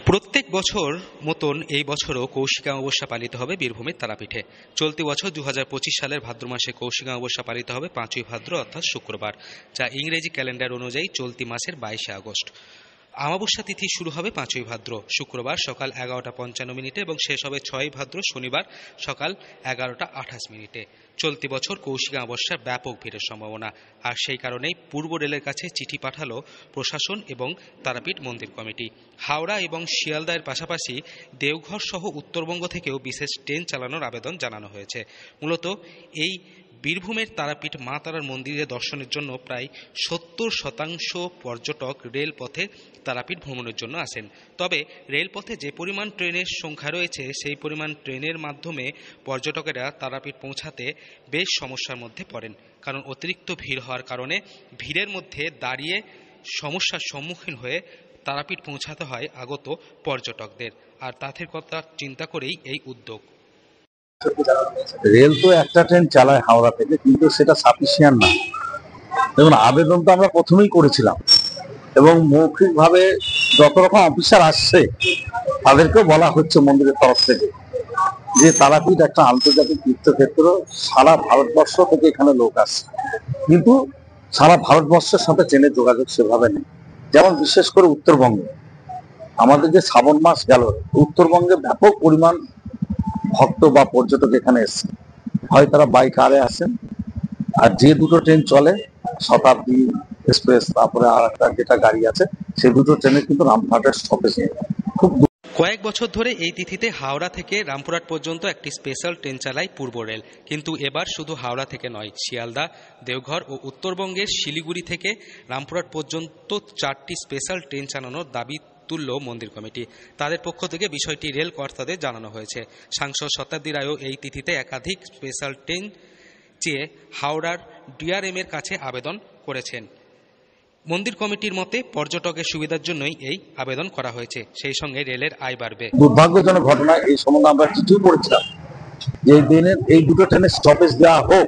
প্রত্যেক বছর মতন এই বছরও কৌশিক অমাবস্যা পালিত হবে বীরভূমের তারাপীঠে। চলতি বছর 2025 সালের ভাদ্র মাসে কৌশিক অমাবস্যা পালিত হবে 5ই ভাদ্র অর্থাৎ শুক্রবার, যা ইংরেজি ক্যালেন্ডার অনুযায়ী চলতি মাসের 22শে আগস্ট। অমাবস্যা তিথি শুরু হবে 5ই ভাদ্র শুক্রবার সকাল 11:55 এবং শেষ হবে 6ই ভাদ্র শনিবার সকাল 11:28। চলতি বছর কৌশিক অমাবস্যার ব্যাপক ভিড়ের সম্ভাবনা, আর সেই কারণেই পূর্ব রেলের কাছে চিঠি পাঠালো প্রশাসন এবং তারাপীঠ মন্দির কমিটি। হাওড়া এবং শিয়ালদার পাশাপাশি দেওঘর সহ উত্তরবঙ্গ থেকেও বিশেষ ট্রেন চালানোর আবেদন জানানো হয়েছে। মূলত এই বীরভূমের তারাপীঠ মা তারার মন্দিরে দর্শনের জন্য প্রায় 70% পর্যটক রেলপথে তারাপীঠ ভ্রমণের জন্য আসেন। তবে রেলপথে যে পরিমাণ ট্রেনের সংখ্যা রয়েছে, সেই পরিমাণ ট্রেনের মাধ্যমে পর্যটকেরা তারাপীঠ পৌঁছাতে বেশ সমস্যার মধ্যে পড়েন, কারণ অতিরিক্ত ভিড় হওয়ার কারণে ভিড়ের মধ্যে দাঁড়িয়ে সমস্যার সম্মুখীন হয়ে তারাপীঠ পৌঁছাতে হয় আগত পর্যটকদের। আর তাদের কথা চিন্তা করেই এই উদ্যোগ। রেল তো একটা ট্রেন চালায় হাওড়া থেকে, কিন্তু সেটা সাফিসিয়েন্ট না। যেমন আবেদন তো আমরা প্রথমেই করেছিলাম, এবং মৌখিকভাবে যত রকম অফিসার আসছে তাদেরকেও বলা হচ্ছে মন্দিরের তরফ থেকে যে তারাপীঠ একটা আন্তর্জাতিক তীর্থক্ষেত্র, সারা ভারতবর্ষ থেকে এখানে লোক আসছে, কিন্তু সারা ভারতবর্ষের সাথে ট্রেনের যোগাযোগ সেভাবে নেই। যেমন বিশেষ করে উত্তরবঙ্গে আমাদের যে শ্রাবণ মাস গেল, উত্তরবঙ্গে ব্যাপক পরিমাণ ভক্ত বা পর্যটক এখানে এসছে। হয় তারা বাই কারে আসেন, আর যে দুটো ট্রেন চলে শতাব্দী এক্সপ্রেস, তারপরে আর একটা যেটা গাড়ি আছে, সেই দুটো ট্রেনের কিন্তু রামপুরহাটের স্টপেজ নেই। খুব কয়েক বছর ধরে এই তিথিতে হাওড়া থেকে রামপুরহাট পর্যন্ত একটি স্পেশাল ট্রেন চালায় পূর্ব রেল, কিন্তু এবার শুধু হাওড়া থেকে নয়, শিয়ালদা, দেওঘর ও উত্তরবঙ্গের শিলিগুড়ি থেকে রামপুরহাট পর্যন্ত 4টি স্পেশাল ট্রেন চালানোর দাবি তুলল মন্দির কমিটি। তাদের পক্ষ থেকে বিষয়টি রেল কর্তাদের জানানো হয়েছে। সাংসদ শতাব্দী রায়ও এই তিথিতে একাধিক স্পেশাল ট্রেন চেয়ে হাওড়ার ডিআরএম এর কাছে আবেদন করেছেন। মন্দির কমিটির মতে পর্যটকের সুবিধার জন্যই এই আবেদন করা হয়েছে, সেই সঙ্গে রেলের আয় বাড়বে। দুর্ভাগ্যজনক ঘটনা, এই সম্বন্ধে আমরা চিঠিও করেছিলাম যে এই দুটো ট্রেনের স্টপেজ দেওয়া হোক,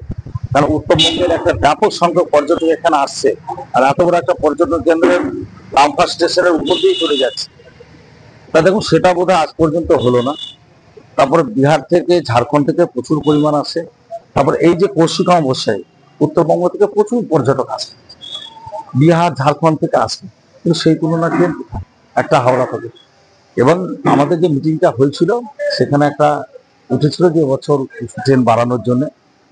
কারণ উত্তরবঙ্গের একটা ব্যাপক সংখ্যক পর্যটক এখানে আসছে, আর এত বড় একটা পর্যটন কেন্দ্রের রামপুরহাট স্টেশনের উপর দিয়ে চলে যাচ্ছে। তা দেখুন, সেটা বোধহয় আজ পর্যন্ত হলো না। তারপরে বিহার থেকে, ঝাড়খণ্ড থেকে প্রচুর পরিমাণ আসে। তারপর এই যে কৌশিক অমাবস্যায় উত্তরবঙ্গ থেকে প্রচুর পর্যটক আসে, বিহার ঝাড়খণ্ড থেকে আসে, কিন্তু সেই তুলনায় ট্রেন একটা হাওড়া থেকে। এবং আমাদের যে মিটিংটা হয়েছিল সেখানে একটা উঠেছিল যে এবছর ট্রেন বাড়ানোর জন্য,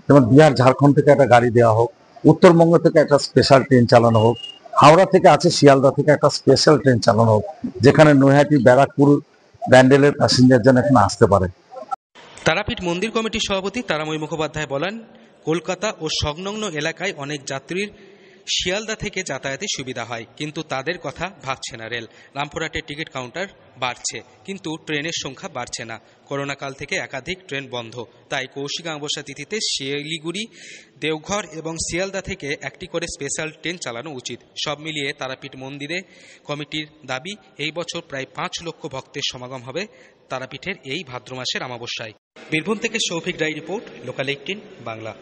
যেমন বিহার ঝাড়খণ্ড থেকে একটা গাড়ি দেওয়া হোক, উত্তরবঙ্গ থেকে একটা স্পেশাল ট্রেন চালানো হোক, হাওড়া থেকে আছে শিয়ালদা থেকে একটা স্পেশাল ট্রেন চালানো হোক, যেখানে নৈহাটি, ব্যারাকপুর, ব্যান্ডেলের প্যাসেঞ্জার যেন এখানে আসতে পারে। তারাপীঠ মন্দির কমিটির সভাপতি তারাময়ী মুখোপাধ্যায় বলেন, কলকাতা ও সংলগ্ন এলাকায় অনেক যাত্রীর শিয়ালদা থেকে যাতায়াতের সুবিধা হয়, কিন্তু তাদের কথা ভাবছে না রেল। রামপুরহাটের টিকিট কাউন্টার বাড়ছে, কিন্তু ট্রেনের সংখ্যা বাড়ছে না। করোনাকাল থেকে একাধিক ট্রেন বন্ধ, তাই কৌশিক অমাবস্যা তিথিতে শিলিগুড়ি, দেওঘর এবং শিয়ালদা থেকে একটি করে স্পেশাল ট্রেন চালানো উচিত। সব মিলিয়ে তারাপীঠ মন্দিরে কমিটির দাবি, এই বছর প্রায় 5 লক্ষ ভক্তের সমাগম হবে তারাপীঠের এই ভাদ্র মাসের অমাবস্যায়। বীরভূম থেকে শৌভিক রায় রিপোর্ট, লোকাল 18 বাংলা।